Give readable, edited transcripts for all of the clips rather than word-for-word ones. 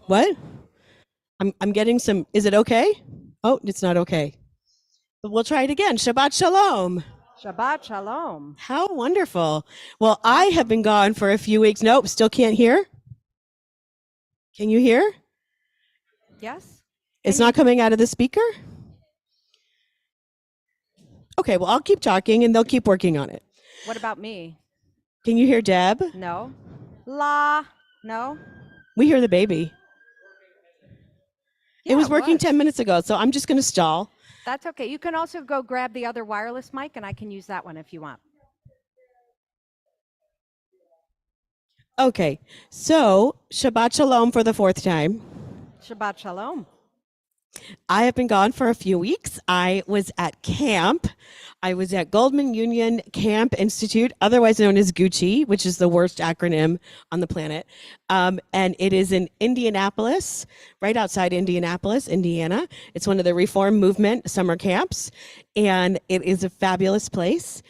What? I'm getting some. Is it okay? Oh, it's not okay. But we'll try it again. Shabbat Shalom. Shabbat Shalom. How wonderful. Well, I have been gone for a few weeks. Nope, still can't hear. Can you hear? Yes? It's not coming out of the speaker? Okay, well, I'll keep talking and they'll keep working on it. What about me? Can you hear Deb? No. La. No. We hear the baby. Yeah, it was working 10 minutes ago, so I'm just going to stall. That's okay. You can also go grab the other wireless mic, and I can use that one if you want. Okay, so Shabbat Shalom for the fourth time. Shabbat Shalom. I have been gone for a few weeks. I was at camp. I was at Goldman Union Camp Institute, otherwise known as Gucci, which is the worst acronym on the planet. And it is in Indianapolis, right outside Indianapolis, Indiana. It's one of the Reform Movement summer camps, and it is a fabulous place.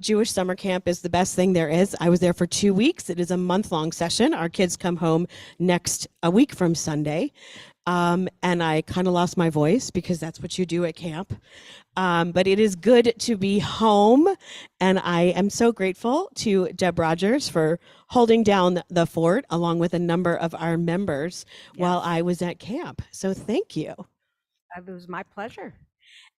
Jewish summer camp is the best thing there is. I was there for 2 weeks. It is a month-long session. Our kids come home a week from Sunday. And I kind of lost my voice because that's what you do at camp. But it is good to be home. And I am so grateful to Deb Rogers for holding down the fort along with a number of our members while I was at camp. So thank you. It was my pleasure.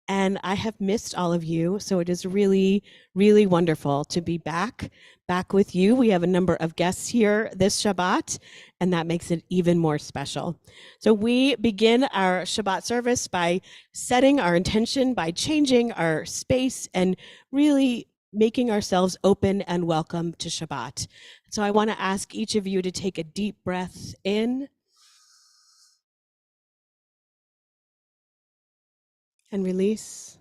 And I have missed all of you. So it is really, really wonderful to be back with you. We have a number of guests here this Shabbat, and that makes it even more special. So we begin our Shabbat service by setting our intention, by changing our space and really making ourselves open and welcome to Shabbat. So I want to ask each of you to take a deep breath in and release.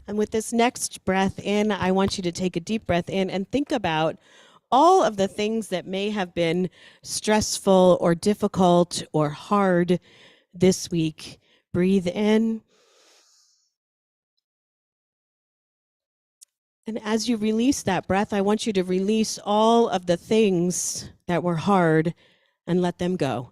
And with this next breath in, I want you to take a deep breath in and think about all of the things that may have been stressful or difficult or hard this week. Breathe in. And as you release that breath, I want you to release all of the things that were hard and let them go.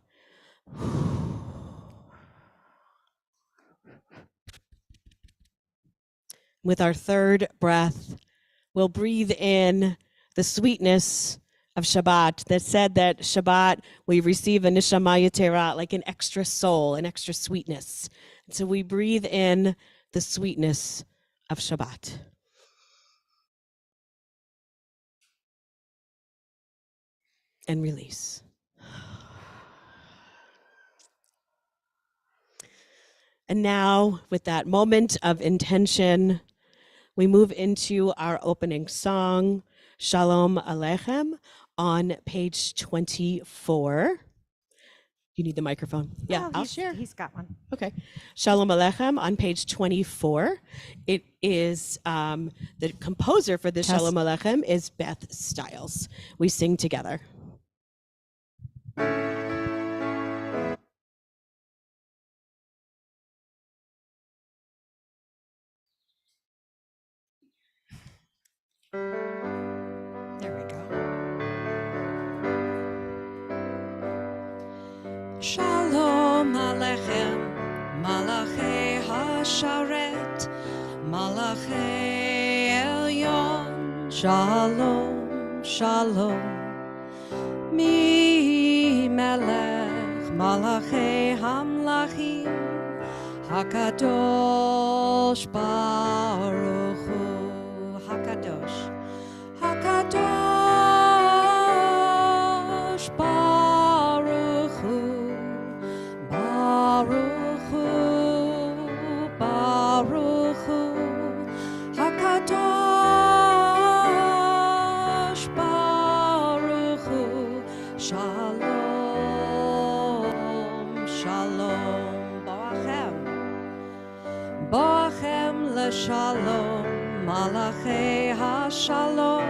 With our third breath, we'll breathe in the sweetness of Shabbat that said that Shabbat, we receive a neshama yetera, like an extra soul, an extra sweetness. And so we breathe in the sweetness of Shabbat. And release. And now, with that moment of intention, we move into our opening song, Shalom Aleichem, on page 24. You need the microphone? Yeah, I'll share. He's got one. Okay. Shalom Aleichem on page 24. It is, the composer for this Shalom Aleichem is Beth Stiles. We sing together. There we go. Shalom Aleichem, Malachei HaSharet, Malachei Elyon, Shalom, Shalom. Mi Melech, Malachei Hamlachim, Hakadosh Baruch Hu, Hakadosh, Hakadosh Baruch Hu, Baruch Hu, Baruch Hu, Hakadosh Baruch Hu, Shalom, Shalom, Boachem, Boachem LeShalom, Malachei HaShalom,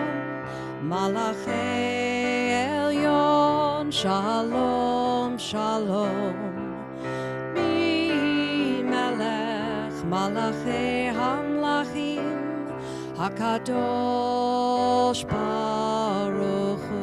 Malachei Elyon, Shalom, Shalom. Mi Melech, Malachei Hamlachim, Hakadosh Baruch Hu.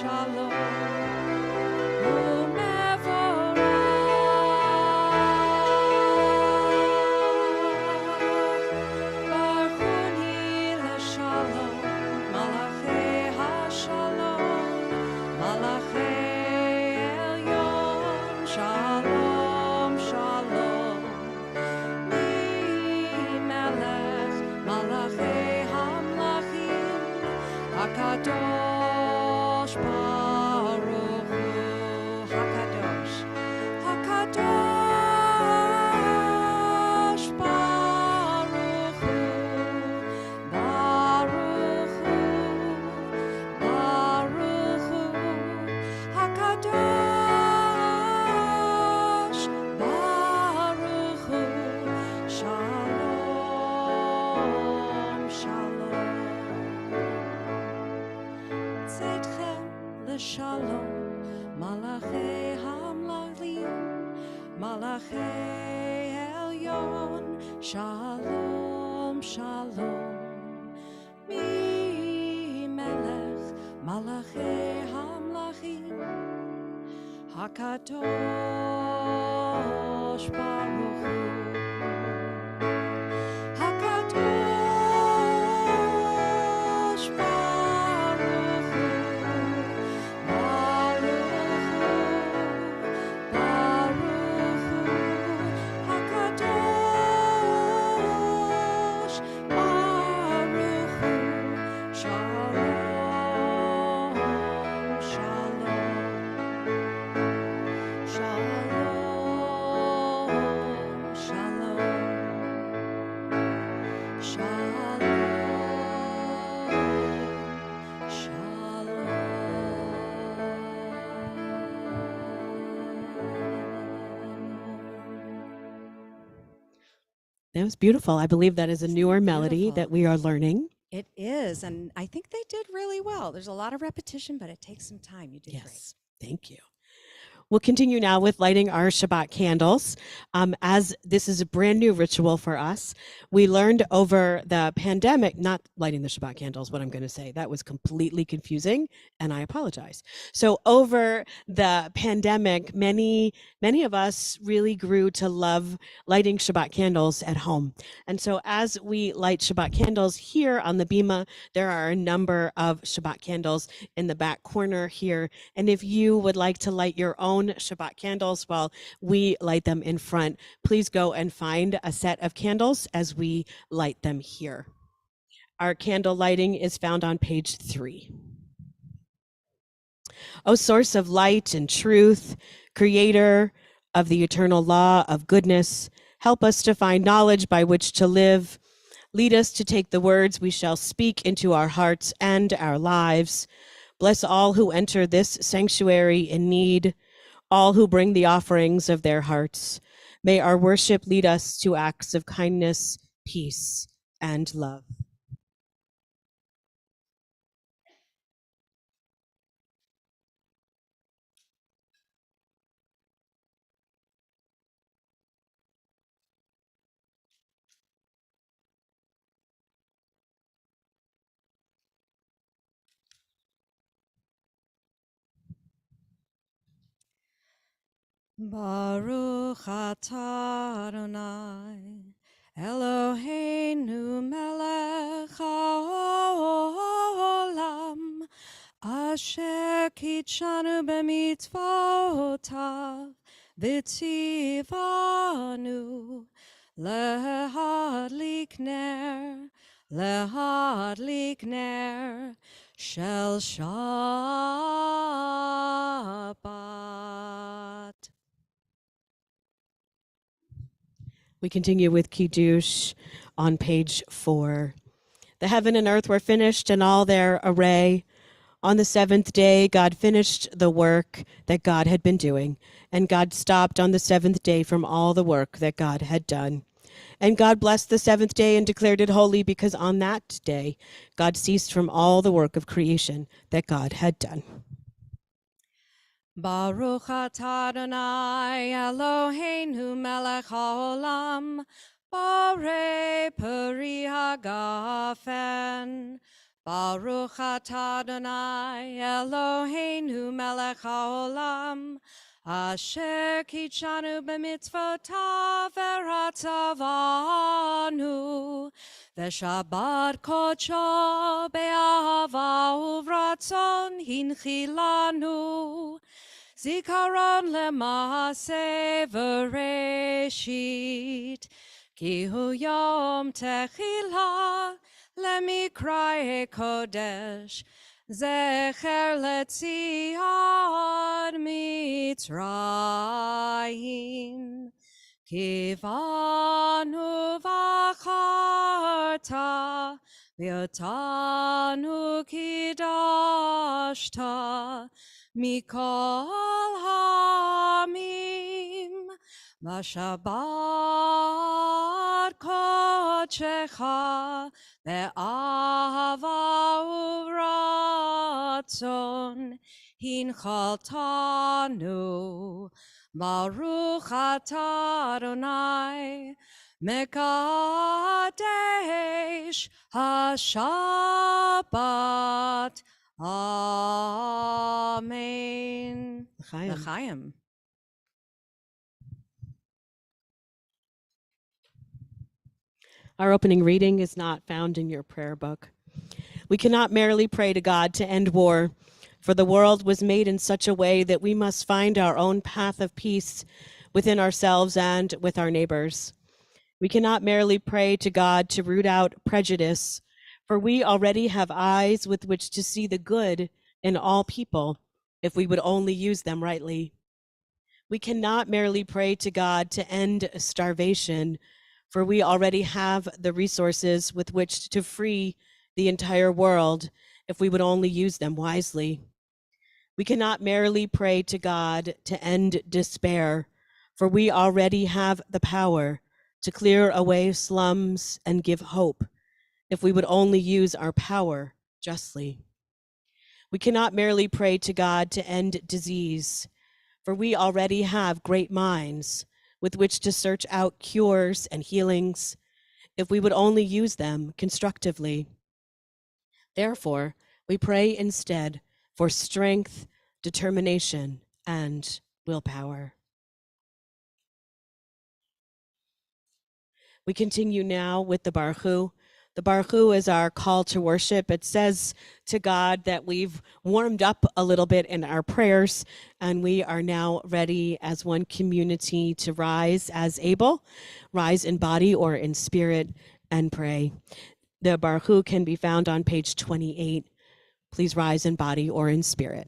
shalom umevorach. Baruchuni leshalom, malachei hashalom, malachei elyon, shalom, shalom. Melech, malachei hamlachim, hakadosh baruch hu, hakadosh, hakadosh baruch hu, baruch hu, baruch hu, hakadosh baruch hu. Shalom, shalom. Tzedchem l'shalom, malachei hamlachim, malachei elyon. Shalom, shalom. Mi melech, malachei hamlachim, hakadosh baruch hu. Hakadosh baruch hu, baruch hu, baruch hu. Hakadosh baruch hu. Shalom, shalom, shalom, shalom. Shalom, That was beautiful. I believe that is a newer melody beautiful. that we are learning. It is, and I think they did really well. There's a lot of repetition, but it takes some time. You did Yes, thank you. We'll continue now with lighting our Shabbat candles. As this is a brand new ritual for us, we learned over the pandemic, not lighting the Shabbat candles, what I'm going to say. That was completely confusing, and I apologize. So over the pandemic, many of us really grew to love lighting Shabbat candles at home. And so as we light Shabbat candles here on the Bima, there are a number of Shabbat candles in the back corner here. And if you would like to light your own Shabbat candles while we light them in front, please go and find a set of candles as we light them here. Our candle lighting is found on page 3. O source of light and truth, creator of the eternal law of goodness, help us to find knowledge by which to live. Lead us to take the words we shall speak into our hearts and our lives. Bless all who enter this sanctuary in need, all who bring the offerings of their hearts. May our worship lead us to acts of kindness, peace, and love. Baruch atah Adonai, Eloheinu melech haolam, asher kitshanu b'mitzvotav, v'tzivanu lehadlik ner shel Shabbat. We continue with Kiddush on page 4. The heaven and earth were finished in all their array. On the seventh day, God finished the work that God had been doing, and God stopped on the seventh day from all the work that God had done. And God blessed the seventh day and declared it holy, because on that day, God ceased from all the work of creation that God had done. Baruch atah Adonai Eloheinu melech haolam, Borei peri hagafen, Baruch atah Adonai Eloheinu melech haolam, asher kitshanu b'mitzvotav v'ratzavanu, v'shabbat kodsho be'ahava uvratzon hinchilanu, zikaron lema'aseh v'reshit, ki hu yom techilah למקראי קודש, זכר לציון מצרים. כי בנו בחרת, ואותנו קידשת, מכל העמים, בשבת קודשך, באהבה וברצון הנחלתנו. ברוך אתה אדוני מקדש השבת. אמן. L'chaim. לחיים. Our opening reading is not found in your prayer book. We cannot merely pray to God to end war, for the world was made in such a way that we must find our own path of peace within ourselves and with our neighbors. We cannot merely pray to God to root out prejudice, for we already have eyes with which to see the good in all people, if we would only use them rightly. We cannot merely pray to God to end starvation, for we already have the resources with which to free the entire world, if we would only use them wisely. We cannot merely pray to God to end despair, for we already have the power to clear away slums and give hope, if we would only use our power justly. We cannot merely pray to God to end disease, for we already have great minds with which to search out cures and healings, if we would only use them constructively. Therefore, we pray instead for strength, determination, and willpower. We continue now with the Baruch Hu. The Baruch Hu is our call to worship. It says to God that we've warmed up a little bit in our prayers, and we are now ready as one community to rise as able, rise in body or in spirit, and pray. The Baruch Hu can be found on page 28. Please rise in body or in spirit.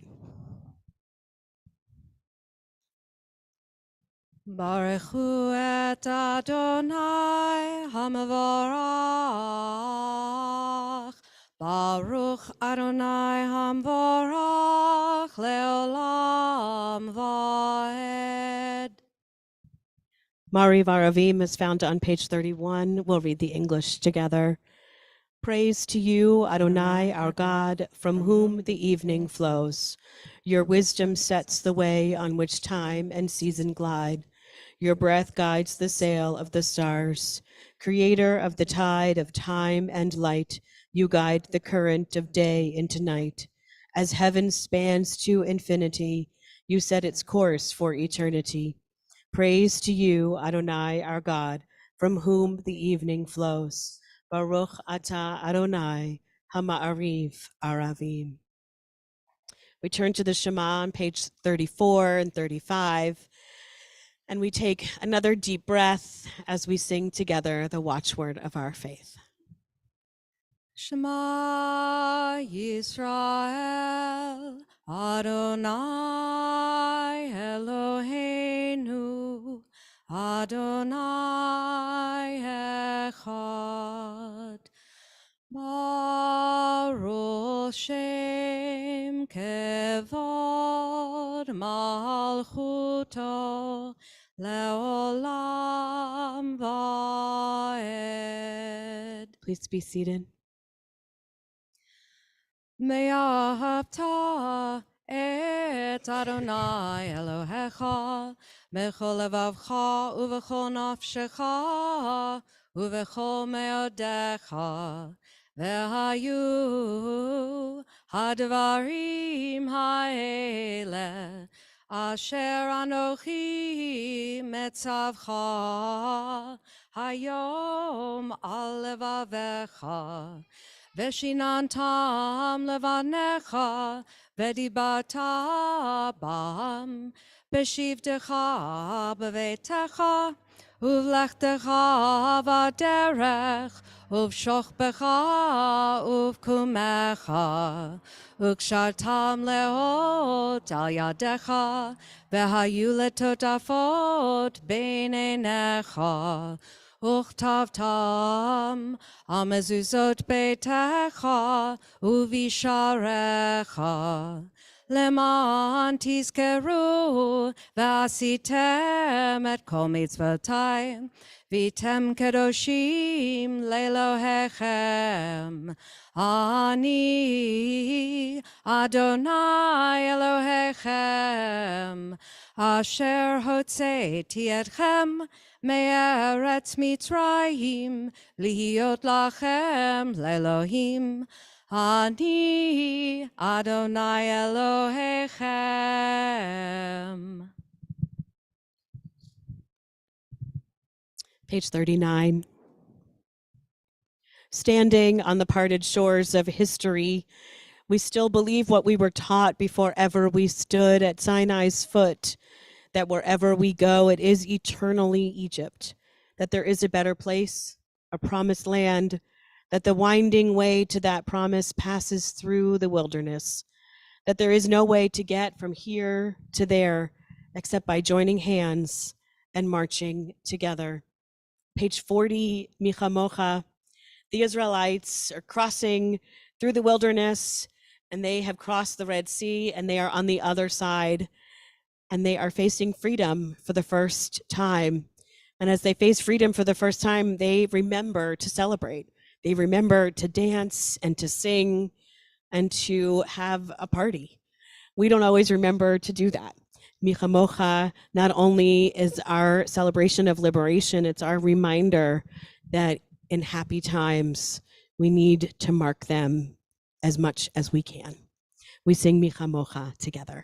Baruch hu et Adonai HaMavorach. Baruch Adonai HaMavorach leolam vaed. Mari Varavim is found on page 31. We'll read the English together. Praise to you, Adonai, our God, from whom the evening flows. Your wisdom sets the way on which time and season glide. Your breath guides the sail of the stars. Creator of the tide of time and light, you guide the current of day into night. As heaven spans to infinity, you set its course for eternity. Praise to you, Adonai, our God, from whom the evening flows. Baruch atah Adonai Hama'ariv Aravim. We turn to the Shema on page 34 and 35, and we take another deep breath as we sing together the watchword of our faith. Shema Yisrael, Adonai Eloheinu, Adonai Echad. Baruch Shem Kevod Malchuto Leolam Vaed. Please be seated. Me'ahavta et Adonai Elohecha bechol levavcha uvechol nafshecha uvechol meodecha והיו הדברים האלה אשר אנוכי מצווך היום על לבביך, ושיננתם לבניך, ודיברת בם בשבתך בביתך, ובלכתך בדרך, ובשוכבך ובקומך, וקשרתם לאות על ידיך, והיו לטוטפות בין עיניך, וכתבתם על מזוזות ביתך ובשעריך, למען תזכרו ועשיתם את כל מצוותי, והייתם קדושים לאלוהיכם. אני אדוני אלוהיכם, אשר הוצאתי אתכם מארץ מצרים, להיות לכם לאלוהים. אני אדוני אלוהיכם. Page 39. Standing on the parted shores of history, we still believe what we were taught before ever we stood at Sinai's foot, that wherever we go, it is eternally Egypt, that there is a better place, a promised land, that the winding way to that promise passes through the wilderness, that there is no way to get from here to there except by joining hands and marching together. Page 40, Micha Mocha. The Israelites are crossing through the wilderness, and they have crossed the Red Sea, and they are on the other side, and they are facing freedom for the first time. And as they face freedom for the first time, they remember to celebrate. They remember to dance and to sing and to have a party. We don't always remember to do that. Micha Mocha not only is our celebration of liberation, it's our reminder that in happy times, we need to mark them as much as we can. We sing Micha Mocha together.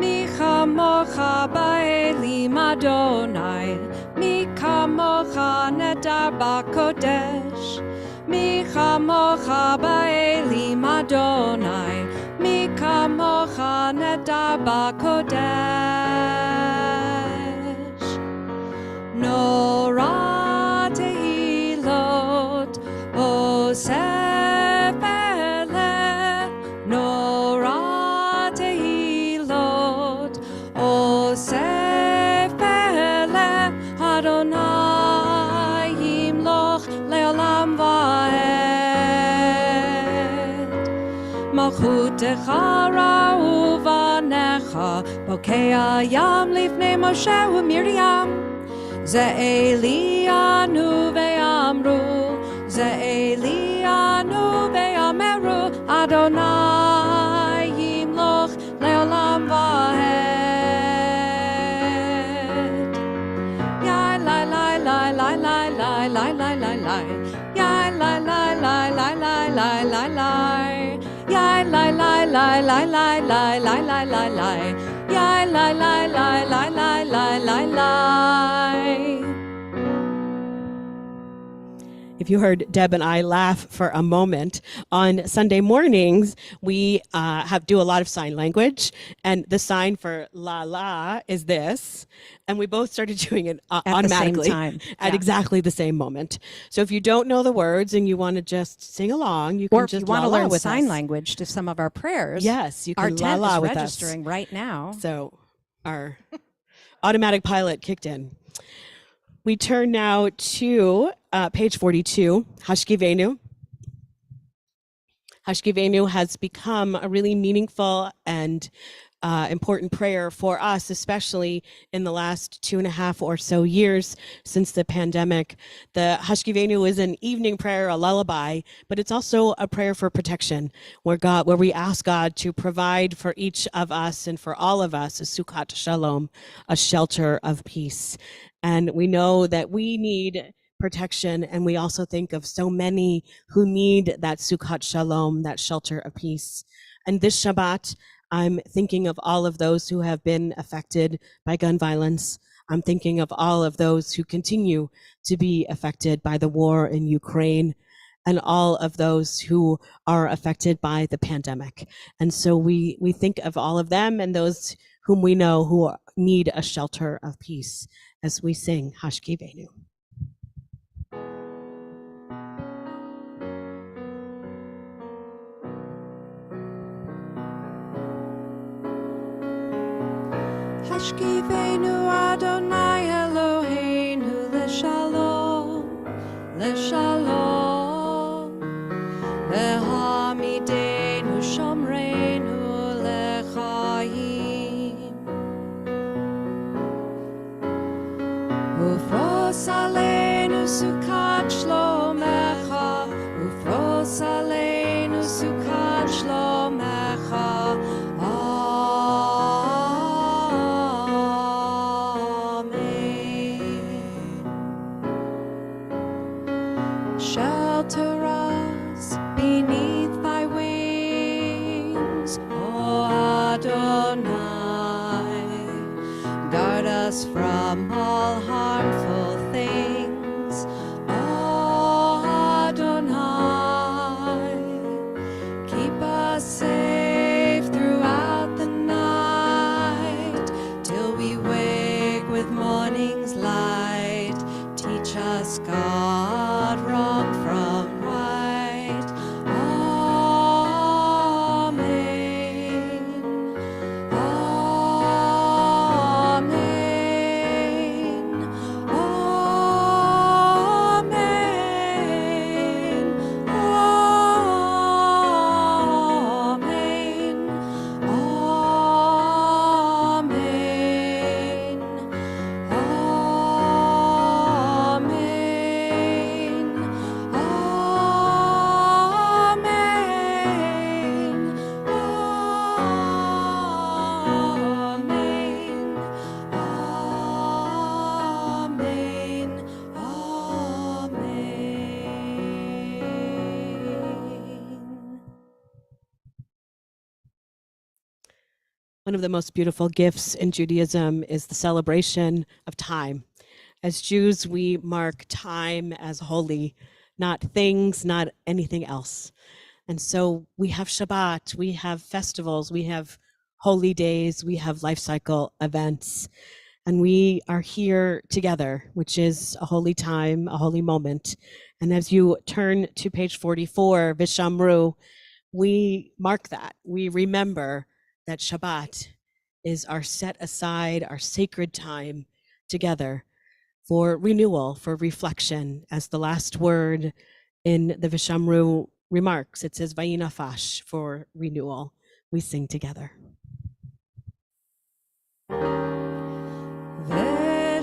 Micha Mocha ba'elim Adonai, Micha Mocha nedar b'kodesh. Micha Mocha ba'elim Adonai, Micha Mocha nedar b'kodesh. Nora tehilot osef ele, Nora tehilot osef ele, Adonai yimloch leolam va'ed. Malchutecha ra'u v'necha, bokea yam lifnei Moshe u'Miriam. Ze Elianu ve'amru, Ze Elianu ve'ameru, Adonai yimloch leolam va'ed. Yai lai lai lai lai lai lai lai lai lai lai. Yai lai lai lai lai lai lai lai lai. Yai lai lai lai lai lai lai lai lai lai lai. Yai lai lai lai lai lai lai lai lai. If you heard Deb and I laugh for a moment, on Sunday mornings, we do a lot of sign language, and the sign for la la is this, and we both started doing it automatically at exactly the same moment. So if you don't know the words and you want to just sing along, you can Or just if you want to la-la learn with sign us. language to some of our prayers, Yes, you our can tent la-la is with us. registering right now. So our automatic pilot kicked in. We turn now to page 42, Hashkivenu. Hashkivenu has become a really meaningful and important prayer for us, especially in the last 2.5 or so years since the pandemic. The Hashkivenu is an evening prayer, a lullaby, but it's also a prayer for protection, where we ask God to provide for each of us and for all of us a Sukkot Shalom, a shelter of peace. And we know that we need protection, and we also think of so many who need that Sukkot Shalom, that shelter of peace. And this Shabbat, I'm thinking of all of those who have been affected by gun violence. I'm thinking of all of those who continue to be affected by the war in Ukraine, and all of those who are affected by the pandemic. And so we think of all of them and those whom we know who need a shelter of peace as we sing Hashkivenu. Hashkivenu Adonai Eloheinu leshalom, leshalom. Vehamidenu shomreinu lechayim. Ufros aleinu sukat shlomecha, ufros aleinu sukat shlomecha. Shelter us beneath thy wings, O Adonai. Guard us from all harmful things, O Adonai. Keep us safe throughout the night, till we wake with morning's light. Teach us, God, wrong from right. Amen. Amen. Amen. Amen. One of the most beautiful gifts in Judaism is the celebration of time. As Jews, we mark time as holy, not things, not anything else. And so we have Shabbat, we have festivals, we have holy days, we have life cycle events, and we are here together, which is a holy time, a holy moment. And as you turn to page 44, Vishamru, we mark that. We remember that Shabbat is our set aside, our sacred time together for renewal, for reflection. As the last word in the Vishamru remarks, it says Vayinafash, for renewal. We sing together.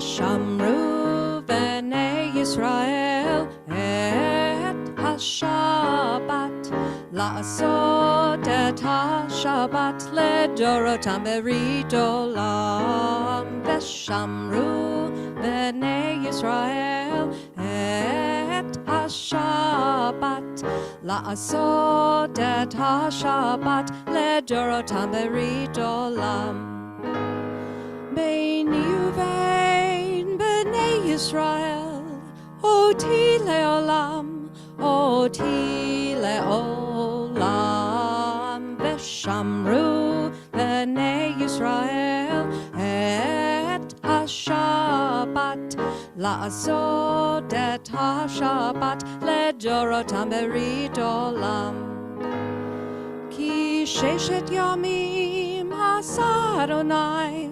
Veshamru v'nei Yisrael et ha-Shabbat la'asot et ha-Shabbat ledorotam berit olam. Veshamru v'nei Yisrael et ha-Shabbat la'asot et ha-Shabbat ledorotam berit olam. Beini uvein b'nei Yisrael, oti leolam, oti leolam. Veshamru b'nei Yisrael et ha-Shabbat la'asot et ha-Shabbat ledorotam berit olam. Ki sheshet yamim asa Adonai,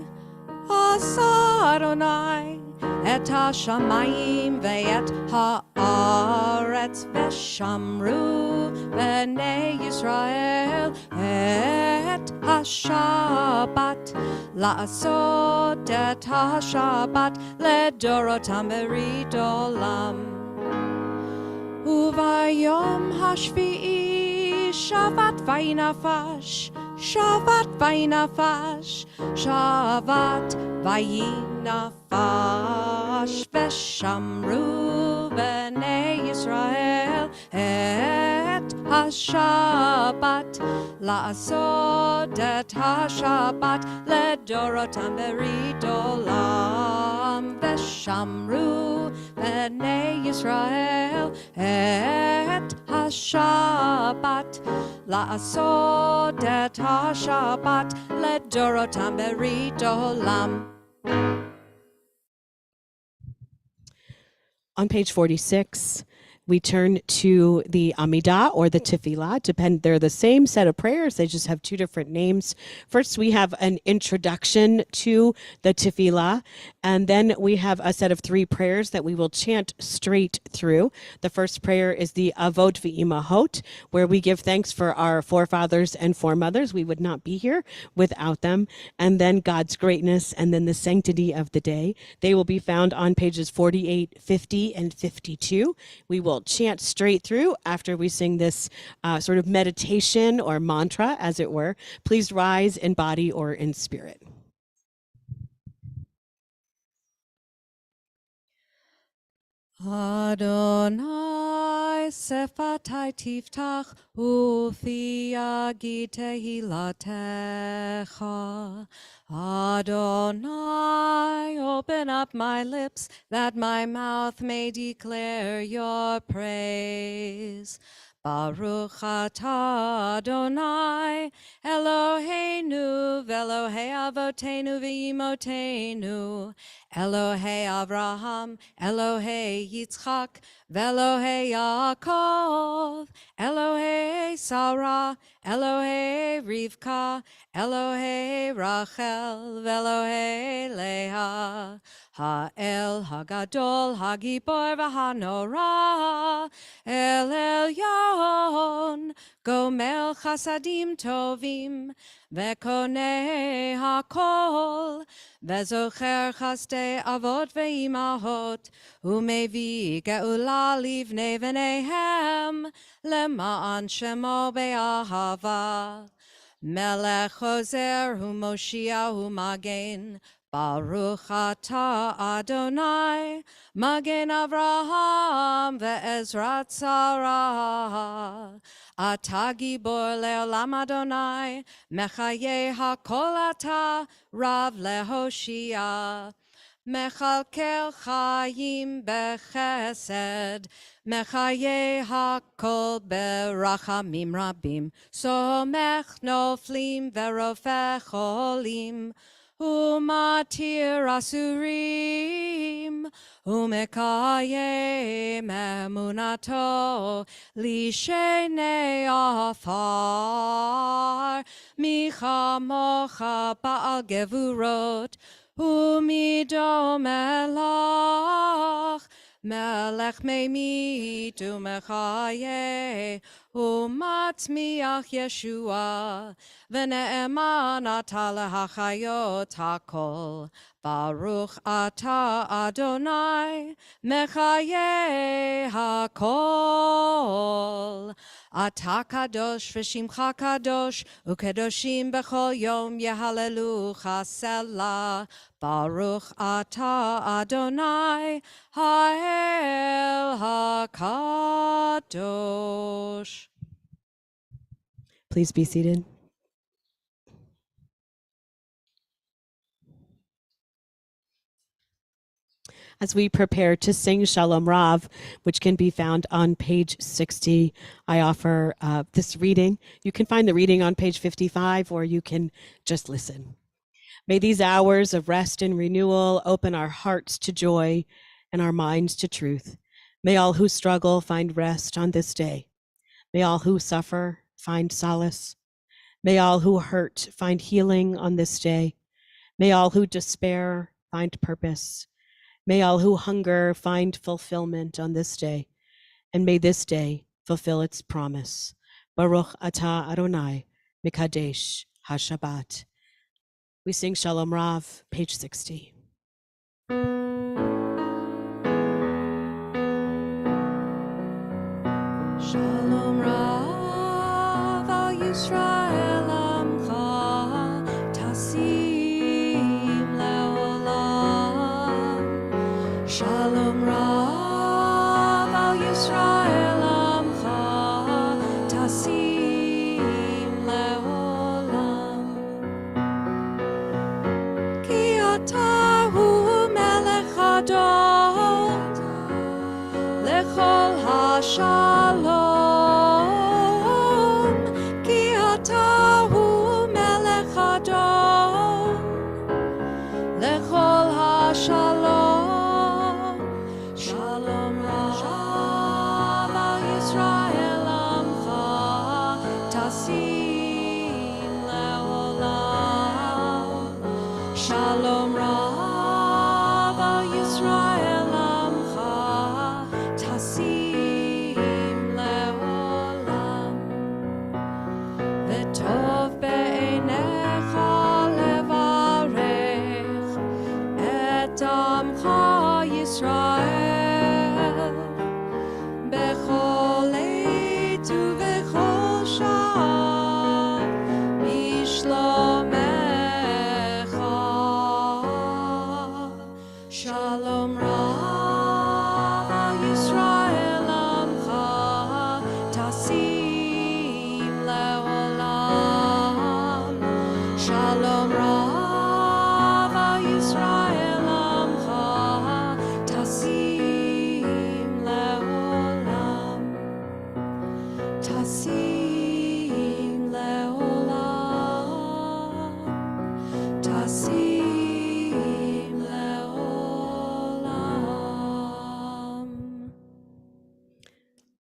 את השמיים ואת הארץ, ושמרו בני ישראל את השבת, לעשות את השבת לדורותם ברית עולם. וביום השביעי שבת וינפש, שבת וינפש, שבת וינפש, ושמרו בני ישראל את השבת, לעשות את השבת לדורותם ברית עולם. ושמרו בני ישראל את השבת, לעשות את השבת לדורותם ברית עולם. On page 46, we turn to the Amidah or the Tefillah. They're the same set of prayers. They just have two different names. First, we have an introduction to the Tefillah, and then we have a set of three prayers that we will chant straight through. The first prayer is the Avot V'Imahot, where we give thanks for our forefathers and foremothers. We would not be here without them. And then God's greatness, and then the sanctity of the day. They will be found on pages 48, 50, and 52. We will chant straight through after we sing this sort of meditation or mantra, as it were. Please rise in body or in spirit. Adonai sefatai tiftach ufi yagi tehilatecha. Adonai, open up my lips that my mouth may declare your praise. Baruch atah Adonai, Eloheinu v'Elohei avotenu v'imotenu, Elohei Avraham, Elohei Yitzchak, v'Elohei Yaakov, Elohei Sarah, Elohei Rivka, Elohei Rachel, v'Elohei Leah, Ha'el Hagadol, Hagibor v'Hanora, El Elyon, Gomel Chasadim Tovim, V'Konei HaKol, V'Zocher Chasdei Avot V'Imahot, U'Mevi Ge'ula Livnei V'neihem, Lema'an Shemo Be'ahava, Melech Hozer Hu'Moshia Hu'Magen, Baruch atah Adonai, Magen Avraham ve'Ezrat Sarah. Atah gibor le'olam Adonai, Mechaye hakol atah, Rav lehoshia. Mechalkel chayim bechesed, Mechaye hakol berachamim rabim, Somech noflim ve'rofeh cholim. Umatir asurim, umekayem emunato, lishenei afar, michamocha ba'al gevurot, umido melach, melech meimit umechaye, umatzmiach Yeshua, v'ne'eman atah lehachayot hakol. Baruch atah Adonai, mechaye hakol. Atah kadosh v'shimcha kadosh, ukedoshim b'chol yom yehalelucha selah. Baruch atah Adonai, ha'el hakadosh. Please be seated. As we prepare to sing Shalom Rav, which can be found on page 60, I offer this reading. You can find the reading on page 55, or you can just listen. May these hours of rest and renewal open our hearts to joy and our minds to truth. May all who struggle find rest on this day. May all who suffer find solace. May all who hurt find healing on this day. May all who despair find purpose. May all who hunger find fulfillment on this day, and may this day fulfill its promise. Baruch atah Adonai, Mikadesh HaShabbat. We sing Shalom Rav, page 60. Shalom Rav al Yisrael Amcha Tasim Leolam. Shalom Rav al Yisrael Amcha Tasim Leolam. Ki ata hu melech Adon lechol hashalom. Shalom, Shalom Rav al Yisrael Amcha Tasim Leolam. Shalom Rav al Yisrael Amcha Tasim Leolam. V'tov be'einecha Amcha Yisrael bechol עת ובכל שעה בשלומך. Shalom Rav al Yisrael Amcha Tasim Leolam. Shalom Rav al Yisrael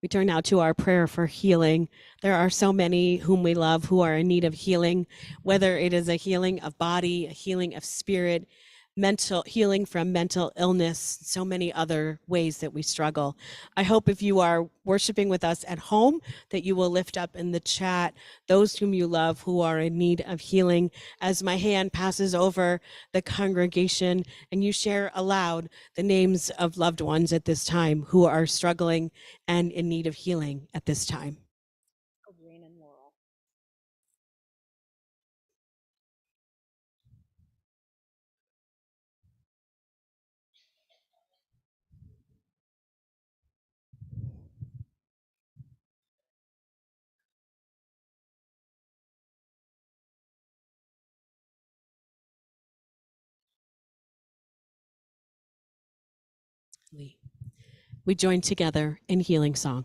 We turn now to our prayer for healing. There are so many whom we love who are in need of healing, whether it is a healing of body, a healing of spirit, mental healing from mental illness, so many other ways that we struggle. I hope if you are worshiping with us at home that you will lift up in the chat those whom you love who are in need of healing as my hand passes over the congregation and you share aloud the names of loved ones at this time who are struggling and in need of healing at this time. We join together in healing song.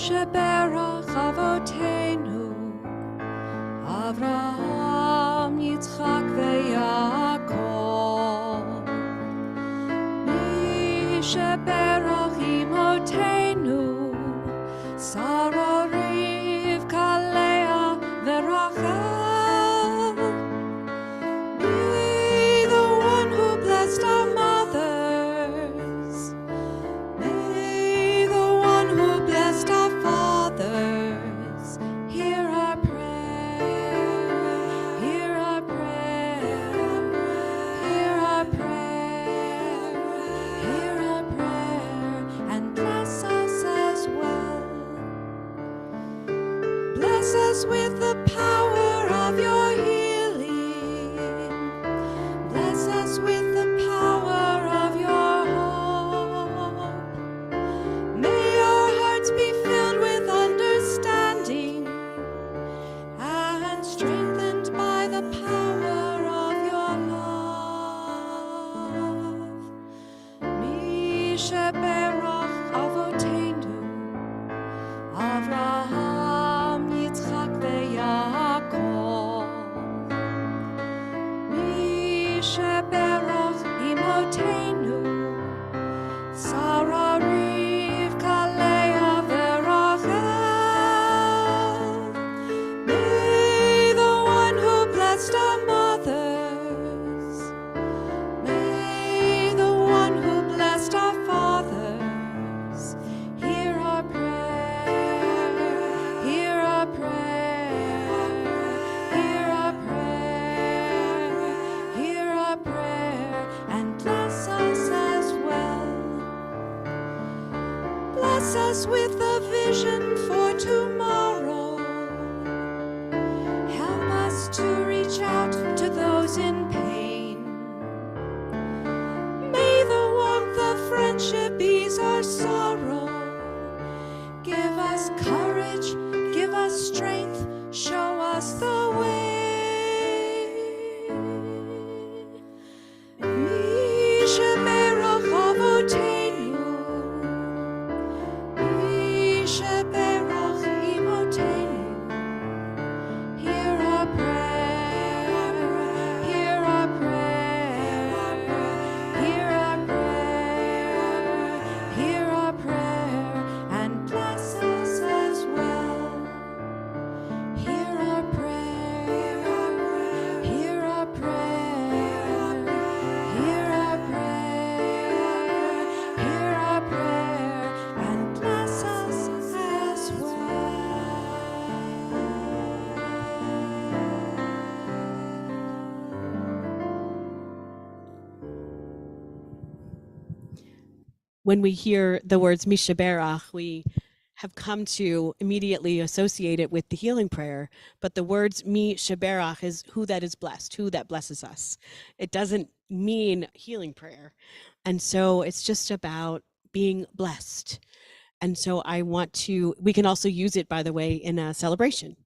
Sheberach Avotenu Avraham Yitzchak veYaakov Sheberach Imotenu Sarah Rivka Leah veRachel. Be the one who blessed our mothers. May the one who blessed our fathers hear our prayer, hear our prayer, hear our prayer, hear our prayer, and bless us as well. Bless us with the power of your healing. Bless us with the power of your hope. May our hearts be filled with understanding and strengthened by the power of your love. Mi sheberach avotenu Avraham Yitzchak veYaakov. Mi sheberach Bless us with a vision for tomorrow. Help us to reach out to those in pain. May the warmth of friendship ease our sorrow. Give us courage, give us strength, show us the way. Mi sheberach avotenu, mi sheberach imotenu. Hear our prayer, hear our prayer, hear our prayer, hear our prayer, and bless us as well. Hear our prayer, hear our prayer, hear our prayer, hear our prayer, and bless us as well. When we hear the words Mishaberach, we have come to immediately associate it with the healing prayer. But the words Mi Sheberach is who that is blessed, who that blesses us. It doesn't mean healing prayer. And so it's just about being blessed. And so I want to, we can also use it, by the way, in a celebration.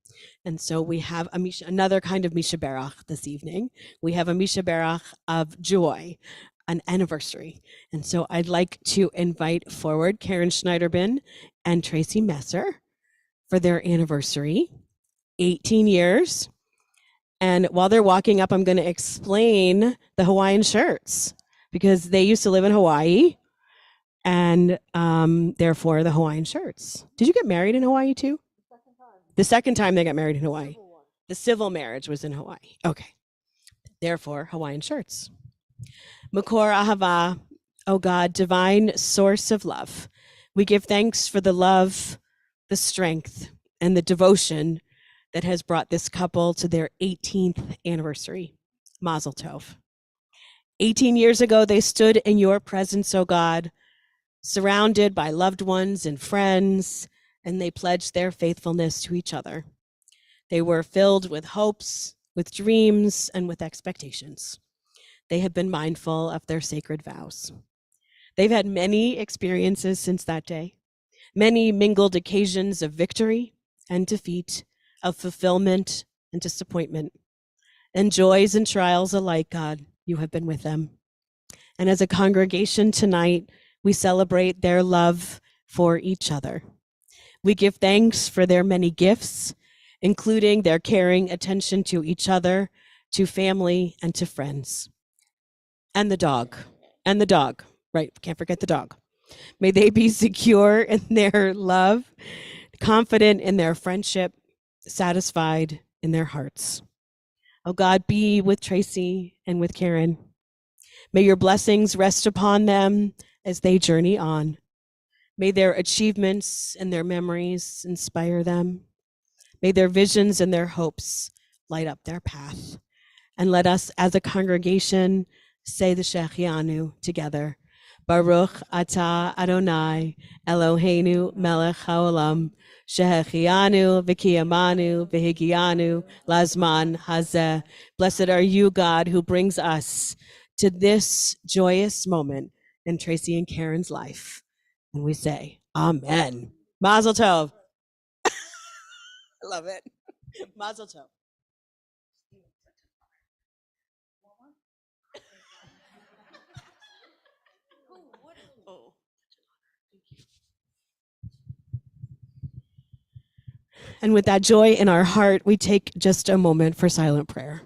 And so we have another kind of Mishaberach this evening. We have a Mishaberach of joy, an anniversary. And so I'd like to invite forward Karen Schneiderbin and Tracy Messer for their anniversary, 18 years. And while they're walking up, I'm going to explain the Hawaiian shirts because they used to live in Hawaii and therefore the Hawaiian shirts. Did you get married in Hawaii too? The second time they got married in Hawaii. The civil marriage was in Hawaii. Okay. Therefore, Hawaiian shirts. Makor Ahava, O God, divine source of love, we give thanks for the love, the strength, and the devotion that has brought this couple to their 18th anniversary. Mazel Tov. 18 years ago, they stood in your presence, O God, surrounded by loved ones and friends, and they pledged their faithfulness to each other. They were filled with hopes, with dreams, and with expectations. They have been mindful of their sacred vows. They've had many experiences since that day, many mingled occasions of victory and defeat, of fulfillment and disappointment, and joys and trials alike, God, you have been with them. And as a congregation tonight, we celebrate their love for each other. We give thanks for their many gifts, including their caring attention to each other, to family, and to friends. And the dog, right? Can't forget the dog. May they be secure in their love, confident in their friendship, satisfied in their hearts. Oh God, be with Tracy and with Karen. May your blessings rest upon them as they journey on. May their achievements and their memories inspire them. May their visions and their hopes light up their path. And let us, as a congregation, say the Shechianu together. Baruch atah Adonai Eloheinu melech haolam shehechianu v'kiyamanu v'higianu lazman hazeh. Blessed are you, God, who brings us to this joyous moment in Tracy and Karen's life. And we say, Amen. Mazel tov. I love it. Mazel tov. Oh. And with that joy in our heart, we take just a moment for silent prayer.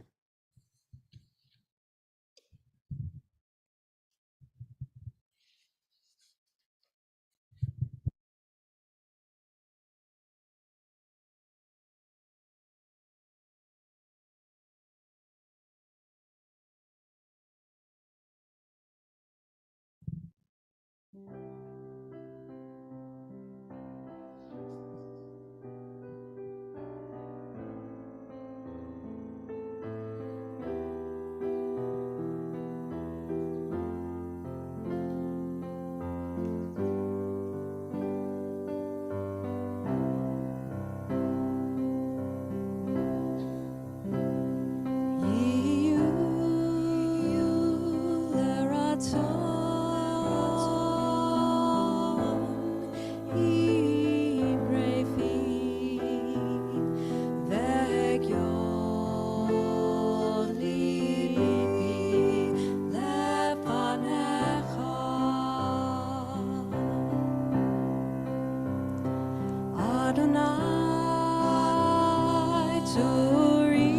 Turi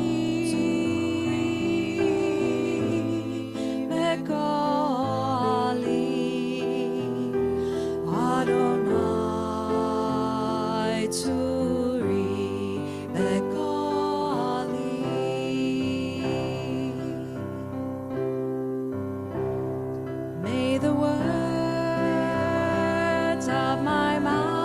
Bekali Adonai Turi Bekali. May the words of my mouth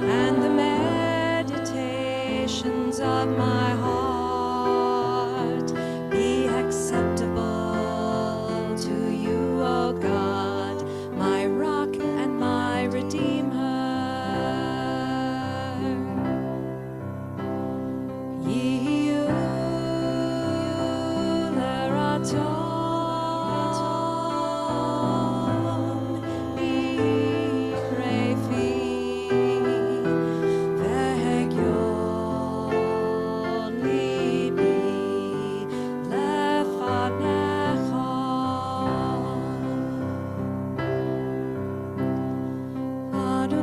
and the meditations of my heart be acceptable to you, O God, my rock and my redeemer.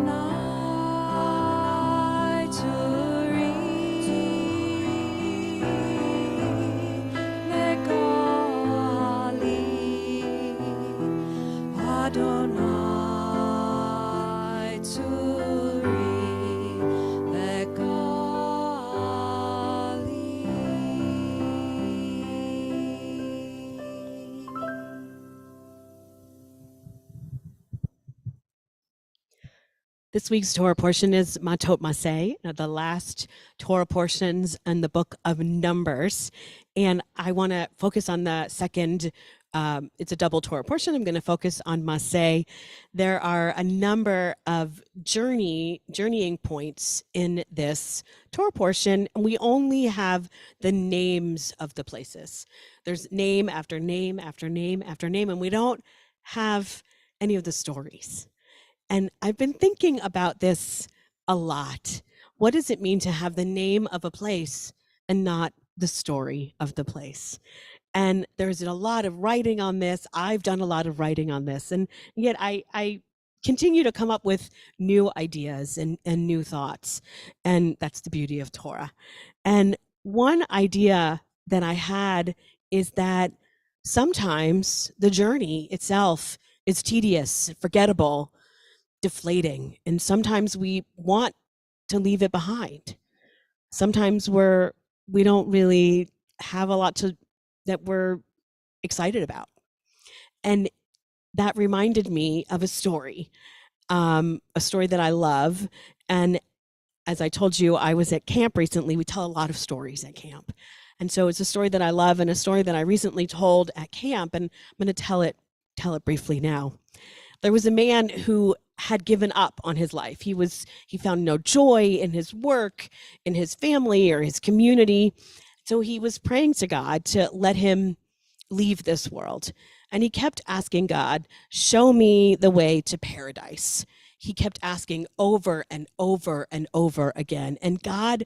Adonai Turi Bekali Adonai Turi Bekali. This week's Torah portion is Matot Maseh, the last Torah portions in the book of Numbers. And I want to focus on the second, it's a double Torah portion. I'm going to focus on Maseh. There are a number of journeying points in this Torah portion, and we only have the names of the places. There's name after name after name after name, and we don't have any of the stories. And I've been thinking about this a lot. What does it mean to have the name of a place and not the story of the place? And there's a lot of writing on this. I've done a lot of writing on this. And yet I continue to come up with new ideas and new thoughts. And that's the beauty of Torah. And one idea that I had is that sometimes the journey itself is tedious, forgettable, deflating, and sometimes we want to leave it behind. Sometimes we don't really have a lot that we're excited about. And that reminded me of a story that I love. And as I told you, I was at camp recently. We tell a lot of stories at camp. And so it's a story that I love and a story that I recently told at camp, and I'm going to tell it briefly now. There was a man who had given up on his life. He found no joy in his work, in his family, or his community. So he was praying to God to let him leave this world. And he kept asking God, show me the way to paradise. He kept asking over and over and over again. And God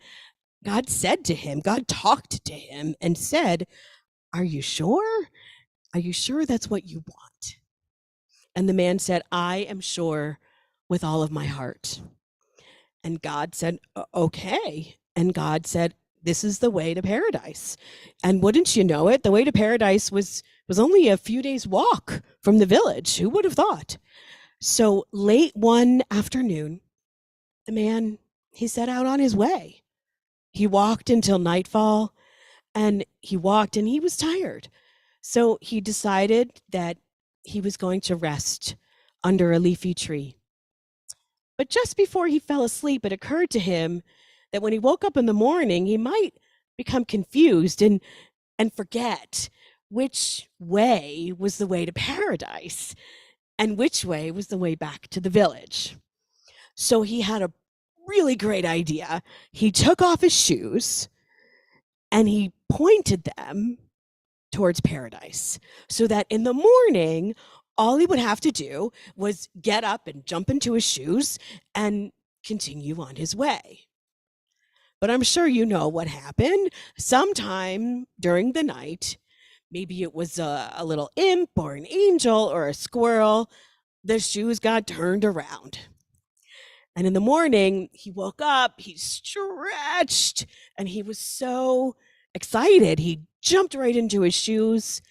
said to him, God talked to him and said, are you sure? Are you sure that's what you want? And the man said, I am sure with all of my heart. And God said, okay. And God said, this is the way to paradise. And wouldn't you know it, the way to paradise was only a few days' walk from the village. Who would have thought? So late one afternoon, the man, he set out on his way. He walked until nightfall, and he walked and he was tired. So he decided that he was going to rest under a leafy tree. But just before he fell asleep, it occurred to him that when he woke up in the morning, he might become confused and forget which way was the way to paradise and which way was the way back to the village. So he had a really great idea. He took off his shoes and he pointed them towards paradise, so that in the morning, all he would have to do was get up and jump into his shoes and continue on his way. But I'm sure you know what happened. Sometime during the night, maybe it was a little imp or an angel or a squirrel, the shoes got turned around. And in the morning, he woke up, he stretched, and he was so excited. He jumped right into his shoes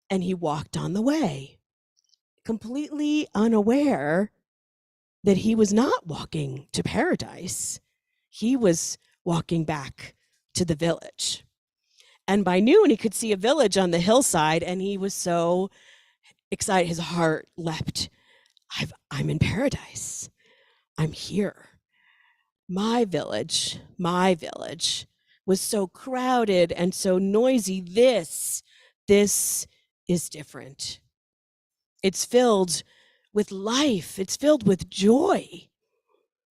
and he walked on the way, completely unaware that he was not walking to paradise. He was walking back to the village. And by noon, he could see a village on the hillside, and he was so excited. His heart leapt. I'm in paradise. I'm here. My village was so crowded and so noisy. This is different. It's filled with life. It's filled with joy.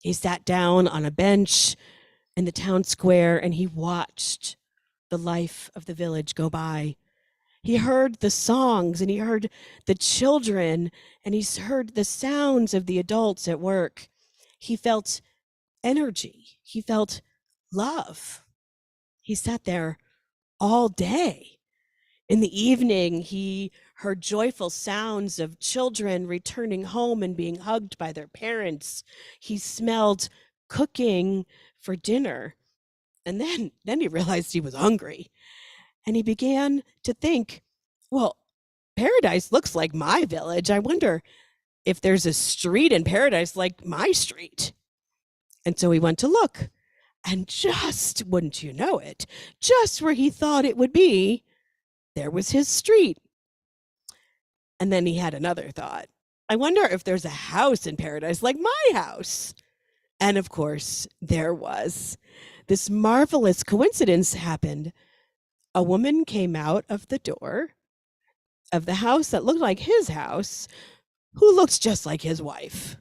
He sat down on a bench in the town square and he watched the life of the village go by. He heard the songs and he heard the children and he heard the sounds of the adults at work. He felt energy. He felt love. He sat there all day. In the evening, he heard joyful sounds of children returning home and being hugged by their parents. He smelled cooking for dinner. And then he realized he was hungry. And he began to think, well, paradise looks like my village. I wonder if there's a street in paradise like my street. And so he went to look. And just, wouldn't you know it, just where he thought it would be, there was his street. And then he had another thought. I wonder if there's a house in paradise like my house. And of course, there was. This marvelous coincidence happened. A woman came out of the door of the house that looked like his house, who looks just like his wife.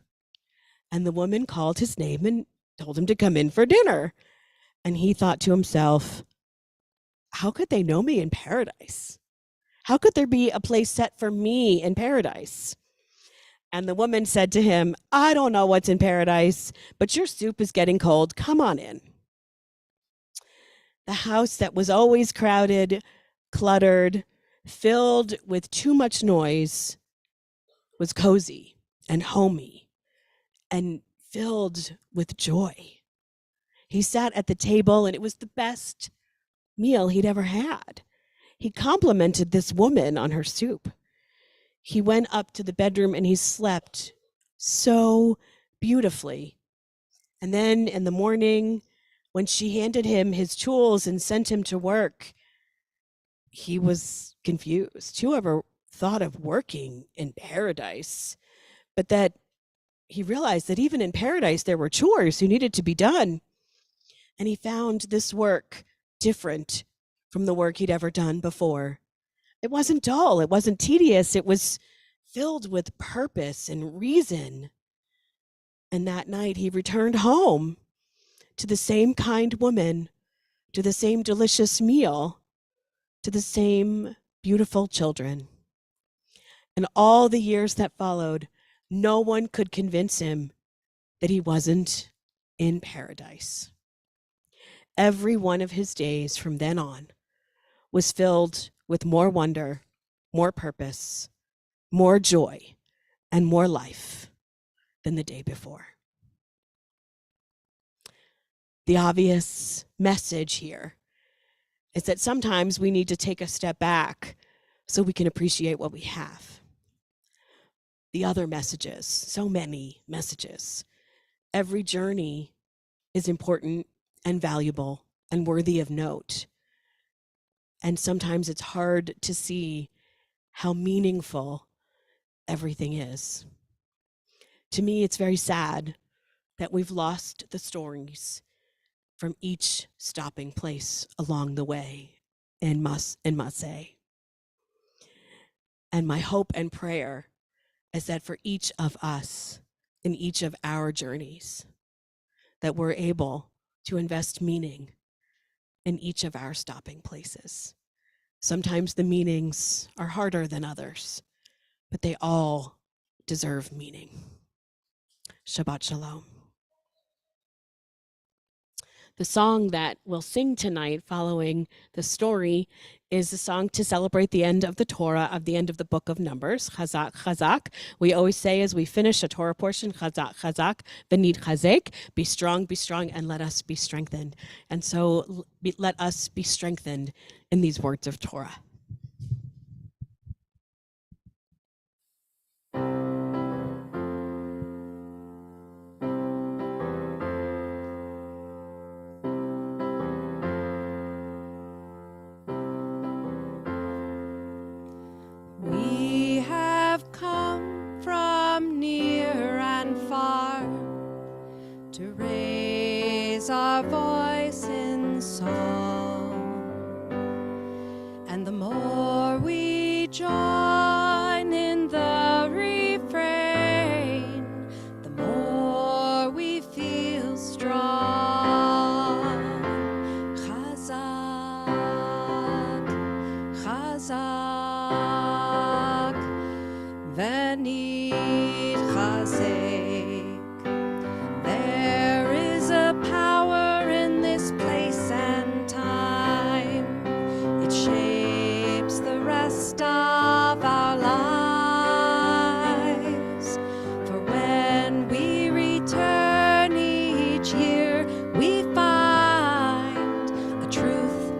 And the woman called his name and told him to come in for dinner. And he thought to himself, how could they know me in paradise? How could there be a place set for me in paradise? And the woman said to him, I don't know what's in paradise, but your soup is getting cold. Come on in. The house that was always crowded, cluttered, filled with too much noise was cozy and homey and filled with joy. He sat at the table and it was the best meal he'd ever had. He complimented this woman on her soup. He went up to the bedroom and he slept so beautifully. And then in the morning, when she handed him his tools and sent him to work, he was confused. Who ever thought of working in paradise? But that he realized that even in paradise, there were chores who needed to be done. And he found this work different from the work he'd ever done before. It wasn't dull. It wasn't tedious. It was filled with purpose and reason. And that night he returned home to the same kind woman, to the same delicious meal, to the same beautiful children. And all the years that followed, no one could convince him that he wasn't in paradise. Every one of his days from then on was filled with more wonder, more purpose, more joy, and more life than the day before. The obvious message here is that sometimes we need to take a step back so we can appreciate what we have. The other messages, so many messages. Every journey is important and valuable and worthy of note. And sometimes it's hard to see how meaningful everything is. To me, it's very sad that we've lost the stories from each stopping place along the way in Marseille. And my hope and prayer is that for each of us in each of our journeys, that we're able to invest meaning in each of our stopping places. Sometimes the meanings are harder than others, but they all deserve meaning. Shabbat Shalom. The song that we'll sing tonight following the story is a song to celebrate the end of the Torah, of the end of the book of Numbers, Chazak, Chazak. We always say as we finish a Torah portion, Chazak, Chazak, Benit Chazek, be strong, and let us be strengthened. And so let us be strengthened in these words of Torah. We have come from near and far to raise our voice in song. And the more we join in the refrain, the more we feel strong. Chazak, Chazak, Venit Chazek. There is a power in this place and time. It shapes the rest of our lives. For when we return each year, we find a truth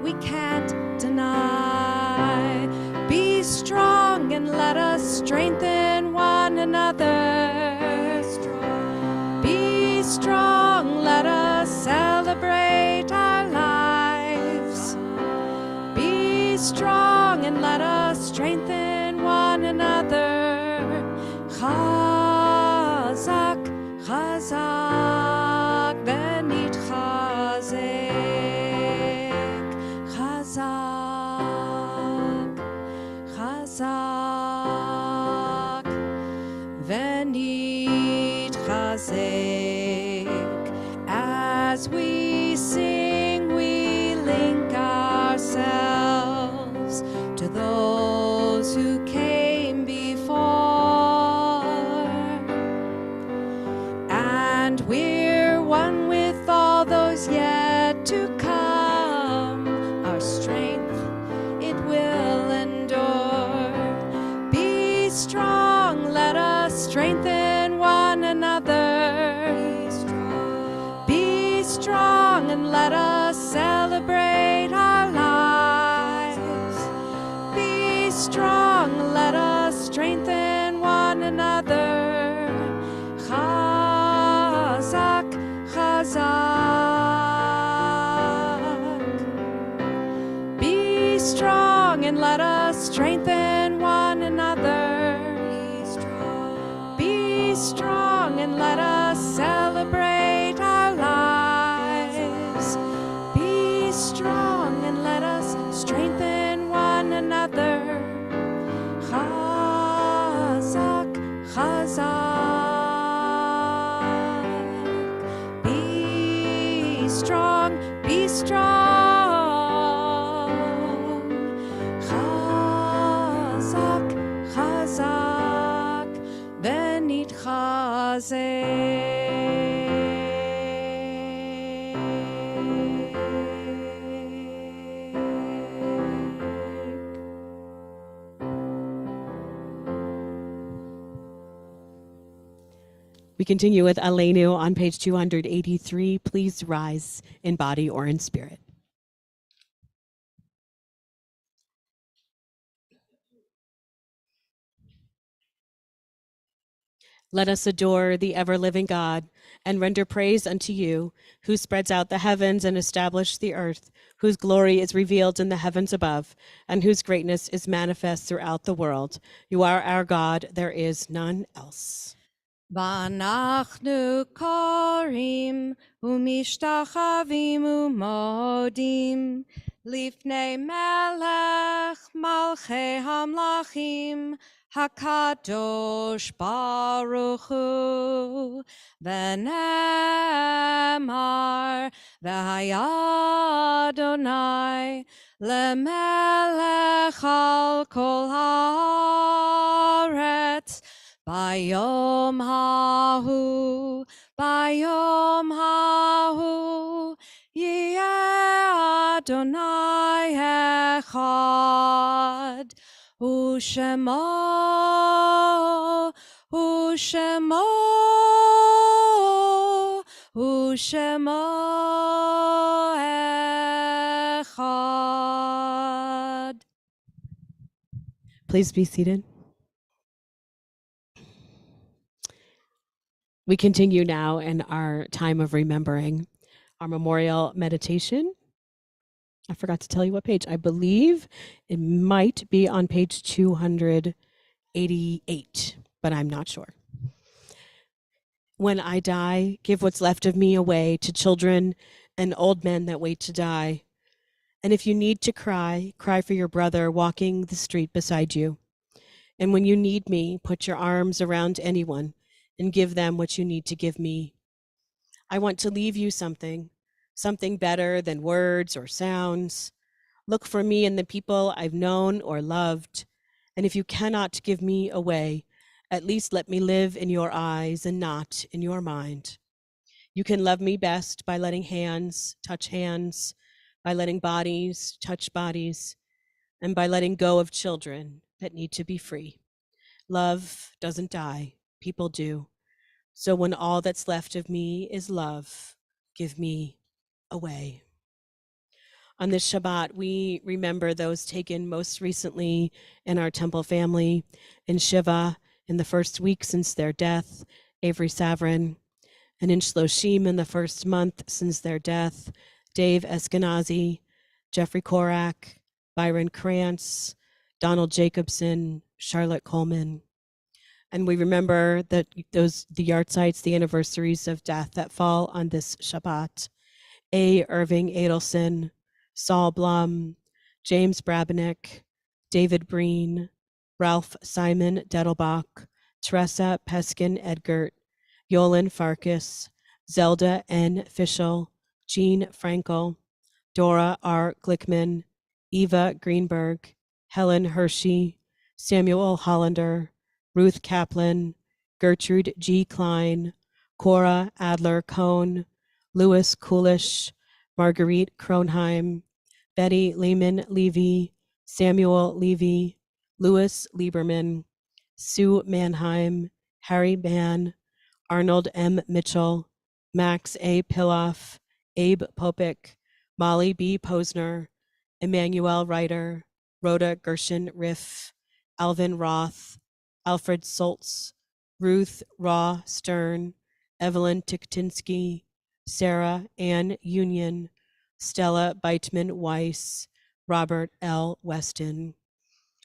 we can't deny. Be strong and let us strengthen one another. Be strong, let us celebrate our lives. Be strong and let us strengthen one another. Chazak, Chazak, Benit Chazek. Chazak, Chazak, Venit Chazek. As we sing, we link ourselves to those who came before, and we're one with all those yet to come. Our strength, it will endure. Be strong, let us strengthen one another. Be strong and let us celebrate our lives. Be strong, let us strengthen one another. Chazak, Chazak. Be strong and let us strengthen one another. Be strong and let us celebrate our lives. Be strong and let us strengthen one another. Chazak, Chazak. Be strong, be strong. Chazak, Chazak, Benit Chazek. We continue with Aleinu on page 283. Please rise in body or in spirit. Let us adore the ever-living God and render praise unto you, who spreads out the heavens and established the earth, whose glory is revealed in the heavens above, and whose greatness is manifest throughout the world. You are our God, there is none else. ואנחנו קוראים ומשתחווים ומודים לפני מלך מלכי המלכים הקדוש ברוך הוא, ונאמר והיה אדוני למלך על כל הארץ. ביום ההוא יהיה Adonai echad, Ushemo, Ushemo, Ushemo echad. Please be seated. We continue now in our time of remembering our memorial meditation. I forgot to tell you what page. I believe it might be on page 288, but I'm not sure. When I die, give what's left of me away to children and old men that wait to die. And if you need to cry, cry for your brother walking the street beside you. And when you need me, put your arms around anyone and give them what you need to give me. I want to leave you something better than words or sounds. Look for me in the people I've known or loved. And if you cannot give me away, at least let me live in your eyes and not in your mind. You can love me best by letting hands touch hands, by letting bodies touch bodies, and by letting go of children that need to be free. Love doesn't die, people do. So when all that's left of me is love, give me away. On this Shabbat, we remember those taken most recently in our temple family, in Shiva, in the first week since their death, Avery Savrin, and in Shloshim in the first month since their death, Dave Eskenazi, Jeffrey Korak, Byron Krantz, Donald Jacobson, Charlotte Coleman. And we remember that the yahrzeits, the anniversaries of death that fall on this Shabbat. A. Irving Adelson, Saul Blum, James Brabennick, David Breen, Ralph Simon Dettelbach, Teresa Peskin Edgert, Yolan Farkas, Zelda N. Fischel, Jean Frankel, Dora R. Glickman, Eva Greenberg, Helen Hershey, Samuel Hollander, Ruth Kaplan, Gertrude G. Klein, Cora Adler Cohn, Louis Kulish, Marguerite Kronheim, Betty Lehman Levy, Samuel Levy, Louis Lieberman, Sue Mannheim, Harry Mann, Arnold M. Mitchell, Max A. Piloff, Abe Popik, Molly B. Posner, Emmanuel Reiter, Rhoda Gershon Riff, Alvin Roth, Alfred Soltz, Ruth Raw Stern, Evelyn Tiktinsky, Sarah Ann Union, Stella Beitman Weiss, Robert L. Weston.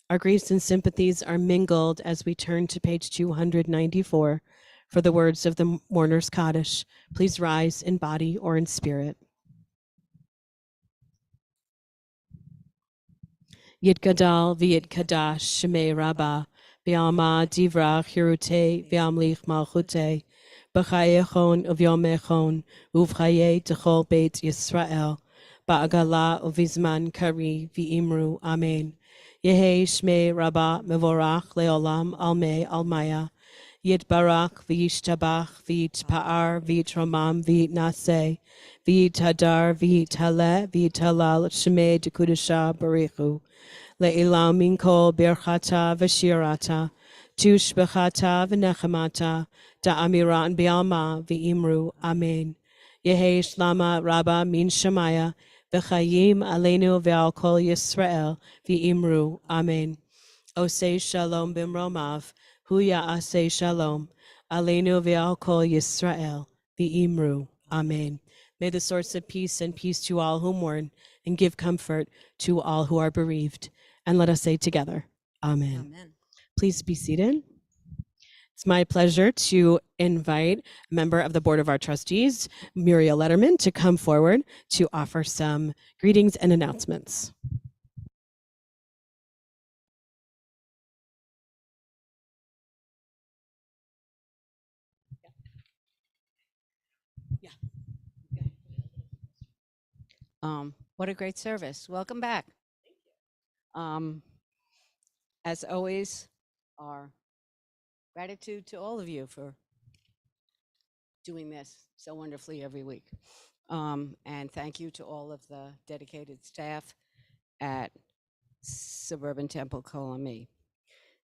Our griefs and sympathies are mingled as we turn to page 294 for the words of the mourner's Kaddish. Please rise in body or in spirit. Yitgadal v'yitkadash shemei Rabbah, v'alma divra chirute v'amlich malchute, b'chayechon uvyomechon, uvchaye techol beit Yisrael, ba'agala uvizman kari v'imru, amen. Yehi shmei Rabbah mevorach leolam almei almaya, Yitbarach v'yishtabach v'yitpa'ar v'yitramam v'yitnaseh, v'yithadar v'yithaleh v'yithalal shemei dekudasha barichu, Le'ilam min kol birchata v'shirata, tushbechata v'nechemata, da'amiran bi'alma v'imru, amen. Yehi shlama rabba min shemaya, v'chayim aleinu v'al kol Yisrael, v'imru, amen. Osei shalom bimromav, hu ya'aseh shalom, aleinu v'al kol Yisrael, v'imru, amen. May the source of peace and peace to all who mourn, and give comfort to all who are bereaved. And let us say together, amen. Amen. Please be seated. It's my pleasure to invite a member of the Board of our Trustees, Muriel Letterman, to come forward to offer some greetings and announcements. What a great service. Welcome back. As always, our gratitude to all of you for doing this so wonderfully every week. And thank you to all of the dedicated staff at Suburban Temple, Kol Ami.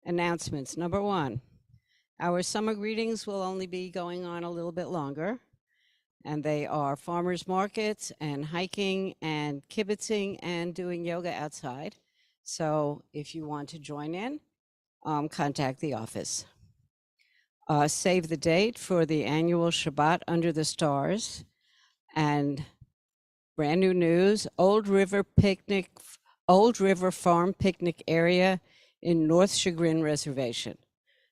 Announcements. Number one, our summer greetings will only be going on a little bit longer, and they are farmers markets and hiking and kibitzing and doing yoga outside. So if you want to join in, contact the office. Save the date for the annual Shabbat Under the Stars. And brand new news, Old River Farm Picnic Area in North Chagrin Reservation.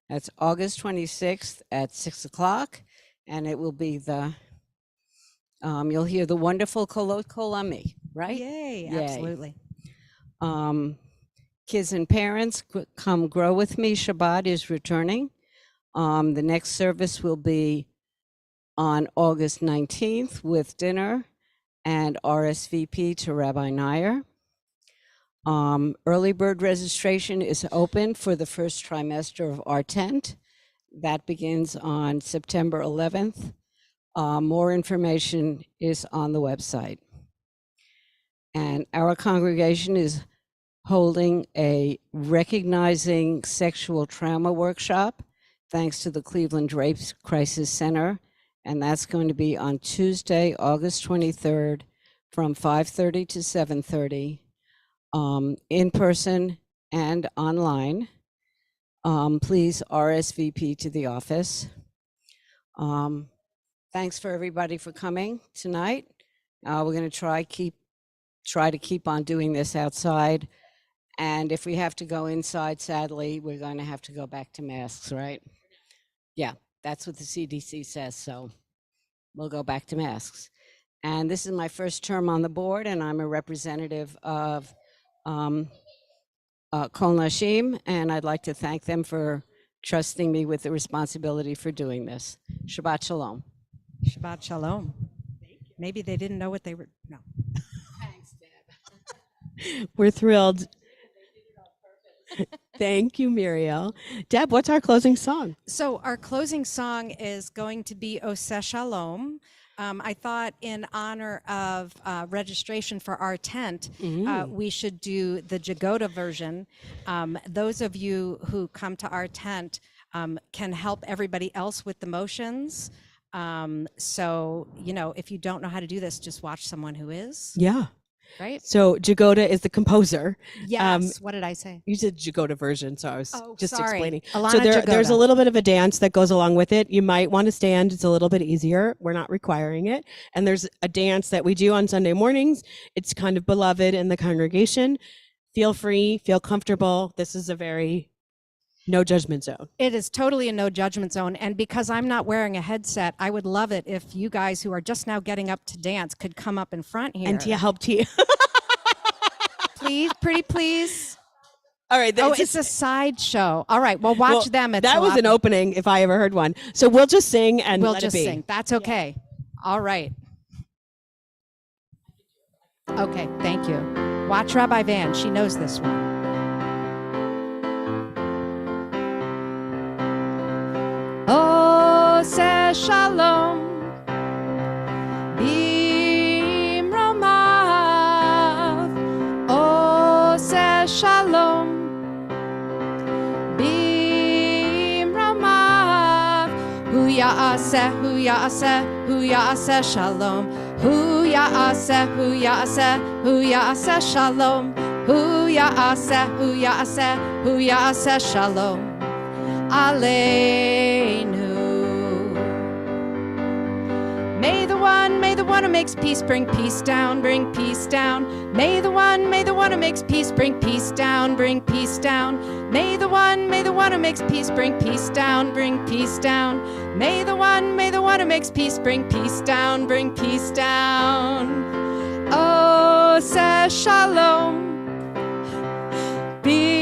That's August 26th at 6 o'clock, and it will be you'll hear the wonderful Kol Ami, right? Yay, Yay. absolutely. Kids and parents, come grow with me. Shabbat is returning. The next service will be on August 19th with dinner and RSVP to Rabbi Nair. Early bird registration is open for the first trimester of our tent. That begins on September 11th. More information is on the website. And our congregation is holding a Recognizing Sexual Trauma workshop, thanks to the Cleveland Rape Crisis Center. And that's going to be on Tuesday, August 23rd, from 5:30 to 7:30, in person and online. Please RSVP to the office. Thanks for everybody for coming tonight. We're going to try to keep on doing this outside. And if we have to go inside, sadly, we're going to have to go back to masks, right? Yeah, that's what the CDC says, so we'll go back to masks. And this is my first term on the board, and I'm a representative of Kol Nashim, and I'd like to thank them for trusting me with the responsibility for doing this. Shabbat Shalom. Shabbat Shalom. Maybe they didn't know what they were, no. Thanks, Deb. We're thrilled. Thank you, Muriel. Deb, what's our closing song? So our closing song is going to be Oseh Shalom. I thought in honor of registration for our tent, we should do the Jagoda version. Those of you who come to our tent can help everybody else with the motions. So, if you don't know how to do this, just watch someone who is. Yeah. Right? So Jagoda is the composer. Yes. What did I say? You said Jagoda version, so I was just explaining. Alana So there's Jagoda. a little bit of a dance that goes along with it. You might want to stand. It's a little bit easier. We're not requiring it. And there's a dance that we do on Sunday mornings. It's kind of beloved in the congregation. Feel free, feel comfortable. This is a very no judgment zone. It is totally a no judgment zone. And because I'm not wearing a headset, I would love it if you guys who are just now getting up to dance could come up in front here. And to help Tia. Please, pretty please. All right. It's a sideshow. All right. Well, watch them. It's that was an opening if I ever heard one. So we'll just sing and we'll let just it be. sing. That's okay. All right. Okay. Thank you. Watch Rabbi Van. She knows this one. Oseh Shalom. Shalom, bimramav, hu ya'aseh, hu ya'aseh, hu ya'aseh shalom, hu ya'aseh, hu ya'aseh, hu ya'aseh shalom, hu ya'aseh, hu ya'aseh, hu ya'aseh shalom, aleinu. May the one who makes peace bring peace down, bring peace down. May the one who makes peace bring peace down, bring peace down. May the one who makes peace bring peace down, bring peace down. May the one who makes peace bring peace down, bring peace down. Oseh Shalom, bimramav.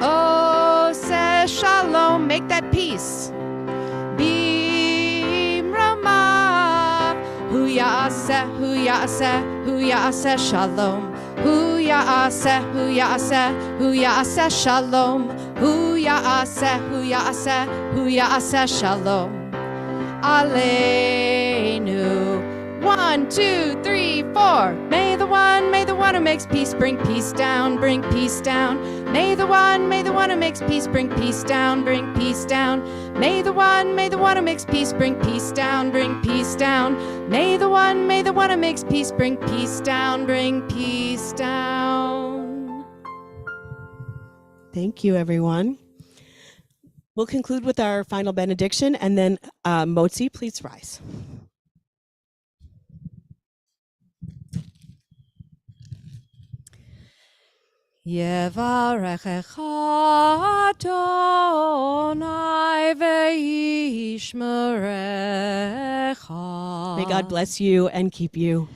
Oseh Shalom, make that peace. Hu ya'aseh, hu ya'aseh, hu ya'aseh shalom. Hu ya'aseh, hu ya'aseh, hu ya'aseh shalom. Hu ya'aseh, hu ya'aseh, hu ya'aseh shalom. Aleinu. 1, 2, 3, 4. May the one who makes peace bring peace down, bring peace down. May the one who makes peace bring peace down, bring peace down. May the one who makes peace bring peace down, bring peace down. May the one who makes peace bring peace down, bring peace down. Thank you, everyone. We'll conclude with our final benediction, and then Motzi, please rise. Yevarechecha Adonai ve'yishmerecha. May God bless you and keep you.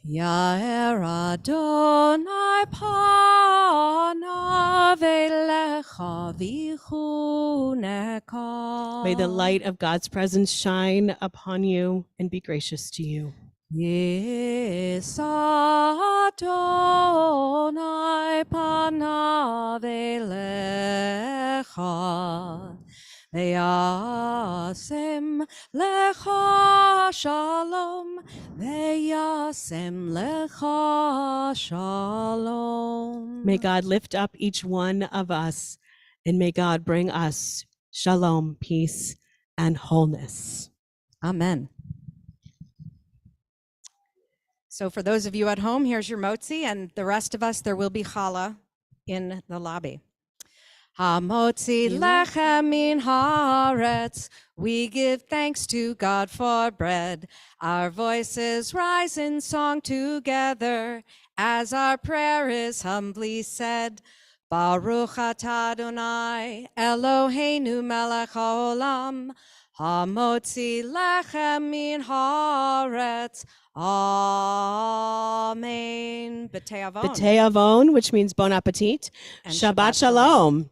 Yair Adonai panav elecha v'chuneka. May the light of God's presence shine upon you and be gracious to you. Yes, Adonai panav elecha ve'yasem lecha shalom, ve'yasem lecha shalom. May God lift up each one of us, and may God bring us shalom, peace, and wholeness. Amen. So for those of you at home, here's your motzi, and the rest of us, there will be challah in the lobby. Hamotzi lechem min haaretz. We give thanks to God for bread. Our voices rise in song together as our prayer is humbly said. Baruch atah Adonai Eloheinu melech haolam, hamotzi lechem min haaretz. Amen. B'tei avon. B'tei avon, which means bon appetit. And Shabbat Shabbat shalom. shalom.